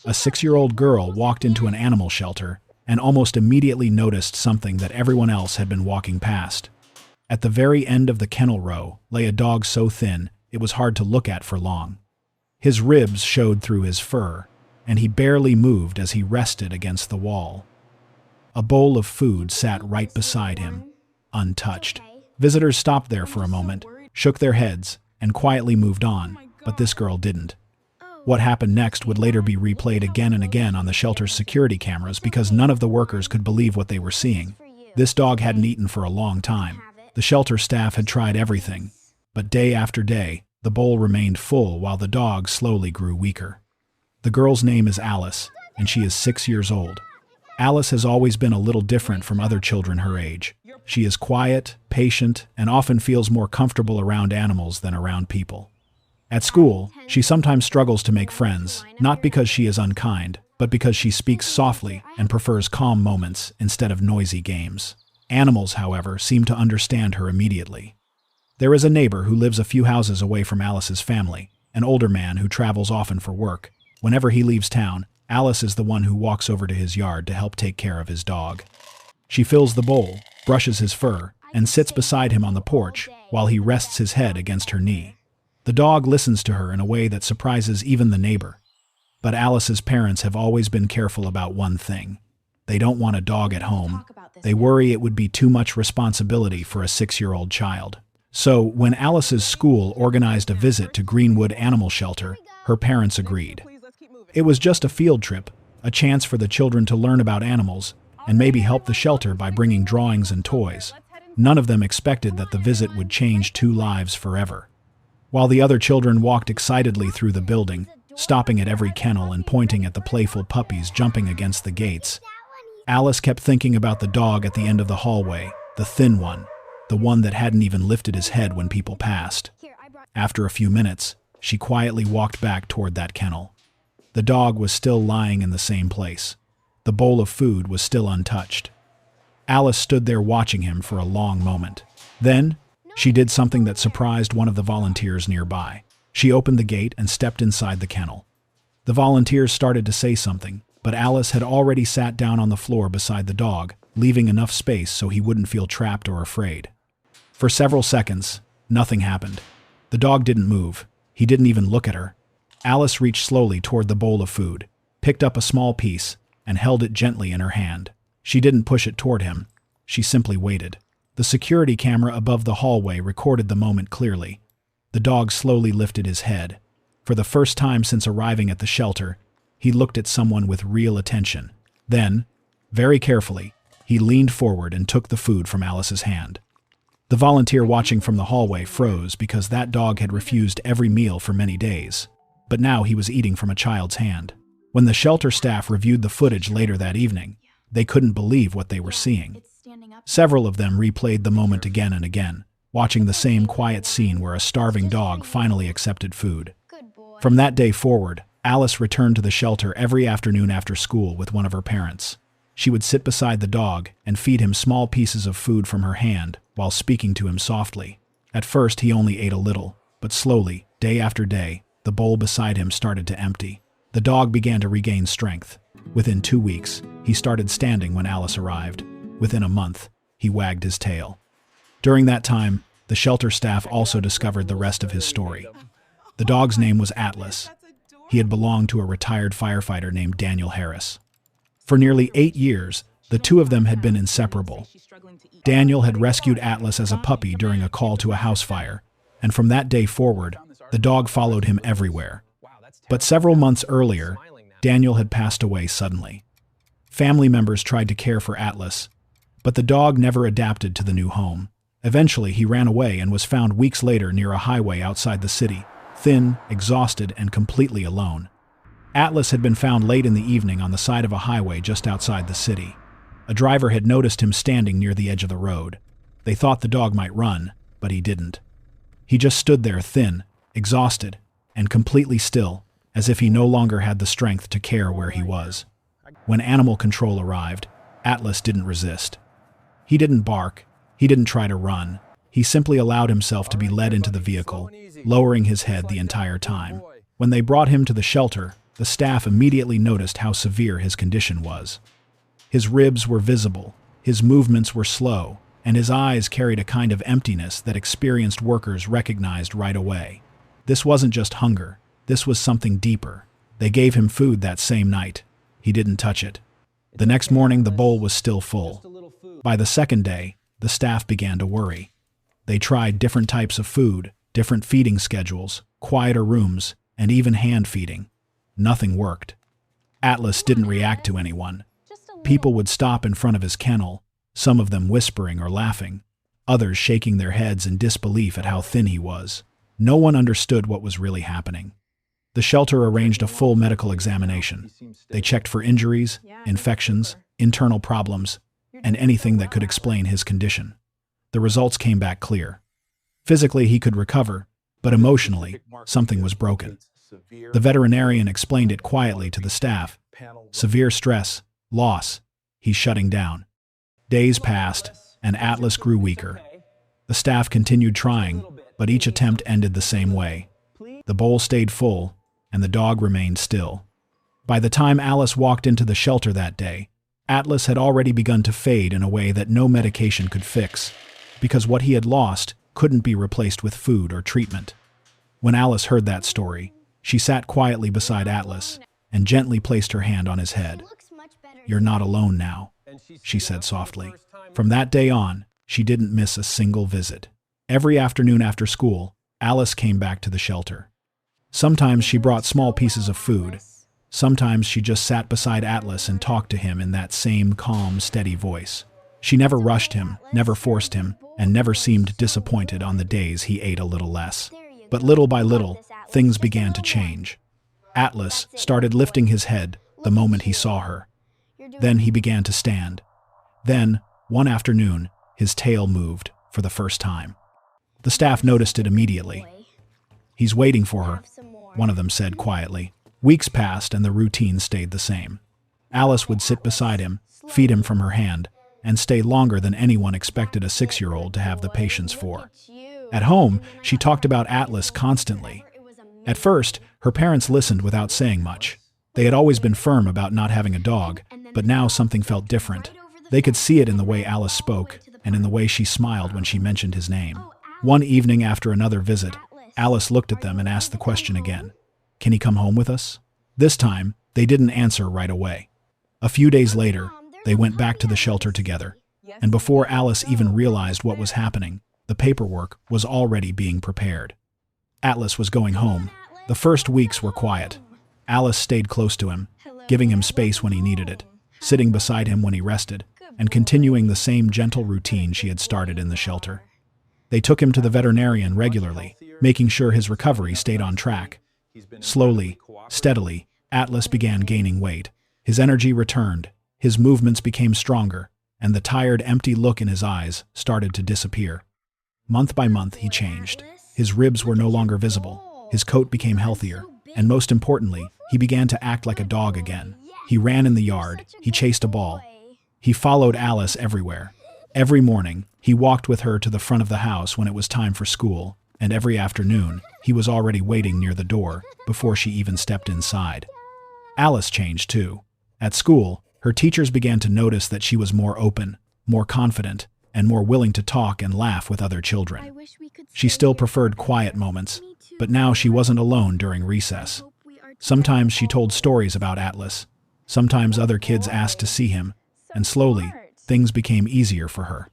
a 6-year-old girl walked into an animal shelter and almost immediately noticed something that everyone else had been walking past. At the very end of the kennel row lay a dog so thin it was hard to look at for long. His ribs showed through his fur, and he barely moved as he rested against the wall. A bowl of food sat right beside him, untouched. Visitors stopped there for a moment, shook their heads, and quietly moved on, but this girl didn't. What happened next would later be replayed again and again on the shelter's security cameras because none of the workers could believe what they were seeing. This dog hadn't eaten for a long time. The shelter staff had tried everything, but day after day, the bowl remained full while the dog slowly grew weaker. The girl's name is Alice, and she is 6 years old. Alice has always been a little different from other children her age. She is quiet, patient, and often feels more comfortable around animals than around people. At school, she sometimes struggles to make friends, not because she is unkind, but because she speaks softly and prefers calm moments instead of noisy games. Animals, however, seem to understand her immediately. There is a neighbor who lives a few houses away from Alice's family, an older man who travels often for work. Whenever he leaves town, Alice is the one who walks over to his yard to help take care of his dog. She fills the bowl, brushes his fur, and sits beside him on the porch while he rests his head against her knee. The dog listens to her in a way that surprises even the neighbor. But Alice's parents have always been careful about one thing. They don't want a dog at home. They worry it would be too much responsibility for a 6-year-old child. So, when Alice's school organized a visit to Greenwood Animal Shelter, her parents agreed. It was just a field trip, a chance for the children to learn about animals and maybe help the shelter by bringing drawings and toys. None of them expected that the visit would change 2 lives forever. While the other children walked excitedly through the building, stopping at every kennel and pointing at the playful puppies jumping against the gates, Alice kept thinking about the dog at the end of the hallway, the thin one, the one that hadn't even lifted his head when people passed. After a few minutes, she quietly walked back toward that kennel. The dog was still lying in the same place. The bowl of food was still untouched. Alice stood there watching him for a long moment. Then, she did something that surprised one of the volunteers nearby. She opened the gate and stepped inside the kennel. The volunteers started to say something, but Alice had already sat down on the floor beside the dog, leaving enough space so he wouldn't feel trapped or afraid. For several seconds, nothing happened. The dog didn't move. He didn't even look at her. Alice reached slowly toward the bowl of food, picked up a small piece, and held it gently in her hand. She didn't push it toward him. She simply waited. The security camera above the hallway recorded the moment clearly. The dog slowly lifted his head. For the first time since arriving at the shelter, he looked at someone with real attention. Then, very carefully, he leaned forward and took the food from Alice's hand. The volunteer watching from the hallway froze because that dog had refused every meal for many days. But now he was eating from a child's hand. When the shelter staff reviewed the footage later that evening, they couldn't believe what they were seeing. Several of them replayed the moment again and again, watching the same quiet scene where a starving dog finally accepted food. From that day forward, Alice returned to the shelter every afternoon after school with one of her parents. She would sit beside the dog and feed him small pieces of food from her hand while speaking to him softly. At first, he only ate a little, but slowly, day after day, the bowl beside him started to empty. The dog began to regain strength. Within 2 weeks, he started standing when Alice arrived. Within a month, he wagged his tail. During that time, the shelter staff also discovered the rest of his story. The dog's name was Atlas. He had belonged to a retired firefighter named Daniel Harris. For nearly 8 years, the two of them had been inseparable. Daniel had rescued Atlas as a puppy during a call to a house fire, and from that day forward, the dog followed him everywhere. But several months earlier, Daniel had passed away suddenly. Family members tried to care for Atlas, but the dog never adapted to the new home. Eventually, he ran away and was found weeks later near a highway outside the city, thin, exhausted, and completely alone. Atlas had been found late in the evening on the side of a highway just outside the city. A driver had noticed him standing near the edge of the road. They thought the dog might run, but he didn't. He just stood there thin, exhausted, and completely still, as if he no longer had the strength to care where he was. When animal control arrived, Atlas didn't resist. He didn't bark. He didn't try to run. He simply allowed himself to be led into the vehicle, lowering his head the entire time. When they brought him to the shelter, the staff immediately noticed how severe his condition was. His ribs were visible, his movements were slow, and his eyes carried a kind of emptiness that experienced workers recognized right away. This wasn't just hunger, this was something deeper. They gave him food that same night. He didn't touch it. The next morning, the bowl was still full. By the second day, the staff began to worry. They tried different types of food, different feeding schedules, quieter rooms, and even hand feeding. Nothing worked. Atlas didn't react to anyone. People would stop in front of his kennel, some of them whispering or laughing, others shaking their heads in disbelief at how thin he was. No one understood what was really happening. The shelter arranged a full medical examination. They checked for injuries, infections, internal problems, and anything that could explain his condition. The results came back clear. Physically, he could recover, but emotionally, something was broken. The veterinarian explained it quietly to the staff. Severe stress, loss, he's shutting down. Days passed, and Atlas grew weaker. The staff continued trying, but each attempt ended the same way. The bowl stayed full, and the dog remained still. By the time Alice walked into the shelter that day, Atlas had already begun to fade in a way that no medication could fix, because what he had lost couldn't be replaced with food or treatment. When Alice heard that story, she sat quietly beside Atlas and gently placed her hand on his head. "You're not alone now," she said softly. From that day on, she didn't miss a single visit. Every afternoon after school, Alice came back to the shelter. Sometimes she brought small pieces of food. Sometimes she just sat beside Atlas and talked to him in that same calm, steady voice. She never rushed him, never forced him, and never seemed disappointed on the days he ate a little less. But little by little, things began to change. Atlas started lifting his head the moment he saw her. Then he began to stand. Then, one afternoon, his tail moved for the first time. The staff noticed it immediately. "He's waiting for her," one of them said quietly. Weeks passed and the routine stayed the same. Alice would sit beside him, feed him from her hand, and stay longer than anyone expected a 6-year-old to have the patience for. At home, she talked about Atlas constantly. At first, her parents listened without saying much. They had always been firm about not having a dog, but now something felt different. They could see it in the way Alice spoke, and in the way she smiled when she mentioned his name. One evening after another visit, Alice looked at them and asked the question again. "Can he come home with us?" This time, they didn't answer right away. A few days later, they went back to the shelter together, and before Alice even realized what was happening, the paperwork was already being prepared. Atlas was going home. The first weeks were quiet. Alice stayed close to him, giving him space when he needed it, sitting beside him when he rested, and continuing the same gentle routine she had started in the shelter. They took him to the veterinarian regularly, making sure his recovery stayed on track. Slowly, steadily, Atlas began gaining weight. His energy returned, his movements became stronger, and the tired, empty look in his eyes started to disappear. Month by month, he changed. His ribs were no longer visible, his coat became healthier, and most importantly, he began to act like a dog again. He ran in the yard, he chased a ball. He followed Alice everywhere. Every morning, he walked with her to the front of the house when it was time for school, and every afternoon, he was already waiting near the door before she even stepped inside. Alice changed too. At school, her teachers began to notice that she was more open, more confident, and more willing to talk and laugh with other children. She still preferred quiet moments, but now she wasn't alone during recess. Sometimes she told stories about Atlas. Sometimes other kids asked to see him, and slowly, things became easier for her.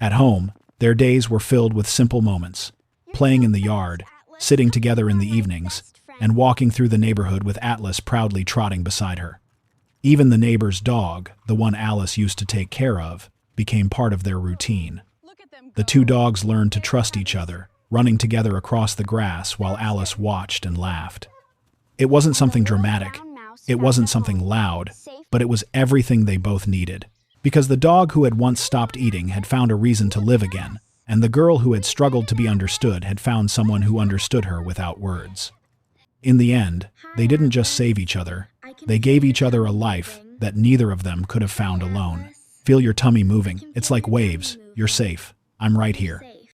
At home, their days were filled with simple moments, playing in the yard, sitting together in the evenings, and walking through the neighborhood with Atlas proudly trotting beside her. Even the neighbor's dog, the one Alice used to take care of, became part of their routine. The two dogs learned to trust each other, running together across the grass while Alice watched and laughed. It wasn't something dramatic, it wasn't something loud, but it was everything they both needed. Because the dog who had once stopped eating had found a reason to live again, and the girl who had struggled to be understood had found someone who understood her without words. In the end, they didn't just save each other, they gave each other a life that neither of them could have found alone. Feel your tummy moving. It's like waves. You're safe. I'm right here.